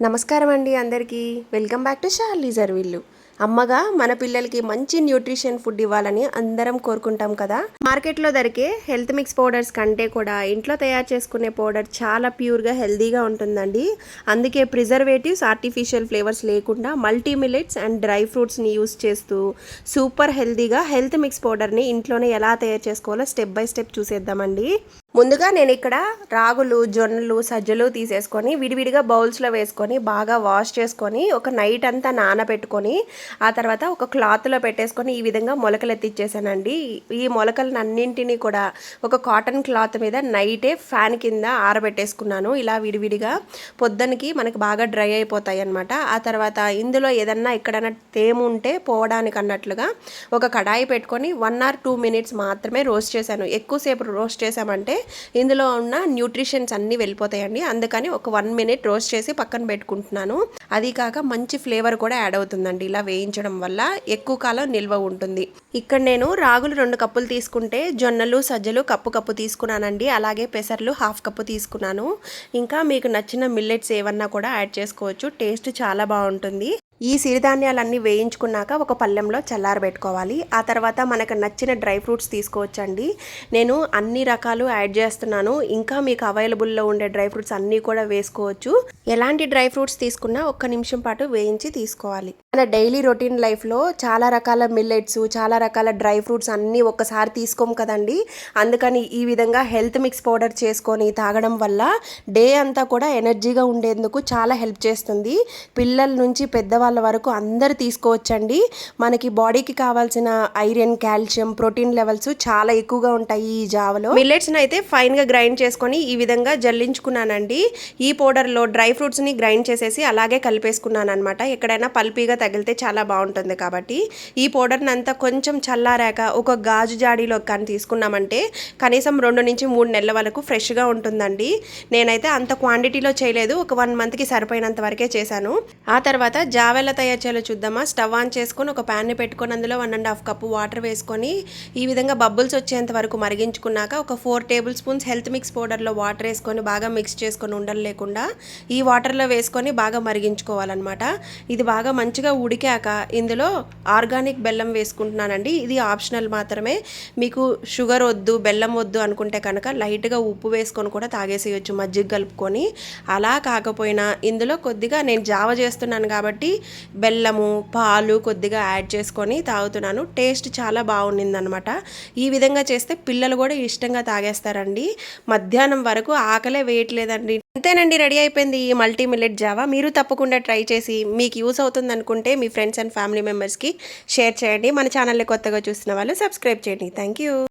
నమస్కారం అండి అందరికీ. వెల్కమ్ బ్యాక్ టు షార్లీస్ అర్విల్లు. అమ్మగా మన పిల్లలకి మంచి న్యూట్రిషన్ ఫుడ్ ఇవ్వాలని అందరం కోరుకుంటాం కదా. మార్కెట్లో దొరికే హెల్త్ మిక్స్ పౌడర్స్ కంటే కూడా ఇంట్లో తయారు చేసుకునే పౌడర్ చాలా ప్యూర్గా హెల్తీగా ఉంటుందండి. అందుకే ప్రిజర్వేటివ్స్, ఆర్టిఫిషియల్ ఫ్లేవర్స్ లేకుండా మల్టీ మిల్లెట్స్ అండ్ డ్రై ఫ్రూట్స్ని యూస్ చేస్తూ సూపర్ హెల్తీగా హెల్త్ మిక్స్ పౌడర్ని ఇంట్లోనే ఎలా తయారు చేసుకోవాలో స్టెప్ బై స్టెప్ చూసేద్దామండి. ముందుగా నేను ఇక్కడ రాగులు, జొన్నలు, సజ్జలు తీసేసుకొని విడివిడిగా బౌల్స్లో వేసుకొని బాగా వాష్ చేసుకొని ఒక నైట్ అంతా నానబెట్టుకొని ఆ తర్వాత ఒక క్లాత్లో పెట్టేసుకొని ఈ విధంగా మొలకలు ఎత్తిచ్చేసానండి. ఈ మొలకలను అన్నింటినీ కూడా ఒక కాటన్ క్లాత్ మీద నైటే ఫ్యాన్ కింద ఆరబెట్టేసుకున్నాను. ఇలా విడివిడిగా పొద్దునకి మనకి బాగా డ్రై అయిపోతాయి అన్నమాట. ఆ తర్వాత ఇందులో ఏదన్నా ఎక్కడైనా తేము ఉంటే పోవడానికి అన్నట్లుగా ఒక కడాయి పెట్టుకొని 1 or 2 minutes మాత్రమే రోస్ట్ చేశాను. ఎక్కువసేపు రోస్ట్ చేసామంటే ఇందులో ఉన్న న్యూట్రిషన్స్ అన్నీ వెళ్ళిపోతాయండి. అందుకని ఒక 1 minute రోస్ట్ చేసి పక్కన పెట్టుకుంటున్నాను. అది కాక మంచి ఫ్లేవర్ కూడా యాడ్ అవుతుందండి. ఇలా వేయించడం వల్ల ఎక్కువ కాలం నిల్వ ఉంటుంది. ఇక్కడ నేను రాగులు 2 కప్పులు తీసుకుంటే జొన్నలు, సజ్జలు కప్పు తీసుకున్నానండి. అలాగే పెసర్లు 1/2 కప్పు తీసుకున్నాను. ఇంకా మీకు నచ్చిన మిల్లెట్స్ ఏమన్నా కూడా యాడ్ చేసుకోవచ్చు. టేస్ట్ చాలా బాగుంటుంది. ఈ సిరిధాన్యాలన్నీ వేయించుకున్నాక ఒక పళ్ళెంలో చల్లారబెట్టుకోవాలి. ఆ తర్వాత మనకు నచ్చిన డ్రై ఫ్రూట్స్ తీసుకోవచ్చండి. నేను అన్ని రకాలు యాడ్ చేస్తున్నాను. ఇంకా మీకు అవైలబుల్లో ఉండే డ్రై ఫ్రూట్స్ అన్నీ కూడా వేసుకోవచ్చు. ఎలాంటి డ్రై ఫ్రూట్స్ తీసుకున్నా 1 నిమిషం పాటు వేయించి తీసుకోవాలి. మన డైలీ రొటీన్ లైఫ్లో చాలా రకాల మిల్లెట్స్, చాలా రకాల డ్రై ఫ్రూట్స్ అన్నీ ఒక్కసారి తీసుకోము కదండి. అందుకని ఈ విధంగా హెల్త్ మిక్స్ పౌడర్ చేసుకొని తాగడం వల్ల డే అంతా కూడా ఎనర్జీగా ఉండేందుకు చాలా హెల్ప్ చేస్తుంది. పిల్లల నుంచి పెద్దవాళ్ళ వరకు అందరు తీసుకోవచ్చండి. మనకి బాడీకి కావాల్సిన ఐరన్, కాల్షియం, ప్రోటీన్ లెవెల్స్ చాలా ఎక్కువగా ఉంటాయి ఈ జావలో. మిల్లెట్స్ని అయితే ఫైన్గా గ్రైండ్ చేసుకొని ఈ విధంగా జల్లించుకున్నానండి. ఈ పౌడర్లో డ్రై ఫ్రూట్స్ని గ్రైండ్ చేసేసి అలాగే కలిపేసుకున్నాను అనమాట. ఎక్కడైనా పల్పీగా తగిలితే చాలా బాగుంటుంది కాబట్టి. ఈ పౌడర్ని అంతా కొంచెం చల్లారాక ఒక గాజు జాడీలో కానీ తీసుకున్నామంటే కనీసం 2 నుంచి 3 నెలల వరకు ఫ్రెష్గా ఉంటుందండి. నేనైతే అంత క్వాంటిటీలో చేయలేదు. ఒక 1 monthకి సరిపోయినంత వరకే చేశాను. ఆ తర్వాత జావ ఎలా తయారు చేయాలో చూద్దామా. స్టవ్ ఆన్ చేసుకొని ఒక ప్యాన్ని పెట్టుకొని అందులో 1.5 కప్పు వాటర్ వేసుకొని ఈ విధంగా బబుల్స్ వచ్చేంత వరకు మరిగించుకున్నాక ఒక 4 tablespoons హెల్త్ మిక్స్ పౌడర్లో వాటర్ వేసుకొని బాగా మిక్స్ చేసుకొని ఉండలు లేకుండా ఈ వాటర్లో వేసుకొని బాగా మరిగించుకోవాలన్నమాట. ఇది బాగా మంచిగా ఉడికాక ఇందులో ఆర్గానిక్ బెల్లం వేసుకుంటున్నానండి. ఇది ఆప్షనల్ మాత్రమే. మీకు షుగర్ వద్దు, బెల్లం వద్దు అనుకుంటే కనుక లైట్గా ఉప్పు వేసుకొని కూడా తాగేసేయచ్చు మజ్జిగ కలుపుకొని. అలా కాకపోయినా ఇందులో కొద్దిగా నేను జావ చేస్తున్నాను కాబట్టి బెల్లము, పాలు కొద్దిగా యాడ్ చేసుకొని తాగుతున్నాను. టేస్ట్ చాలా బాగుండిందనమాట. ఈ విధంగా చేస్తే పిల్లలు కూడా ఇష్టంగా తాగేస్తారండి. మధ్యాహ్నం వరకు ఆకలే వేయట్లేదండి. అంతేనండి, రెడీ అయిపోయింది ఈ మల్టీ మిల్లెట్ జావా. మీరు తప్పకుండా ట్రై చేసి మీకు యూస్ అవుతుంది అనుకుంటే మీ ఫ్రెండ్స్ అండ్ ఫ్యామిలీ మెంబర్స్కి షేర్ చేయండి. మన ఛానల్ని కొత్తగా చూస్తున్న వాళ్ళు సబ్స్క్రైబ్ చేయండి. Thank you.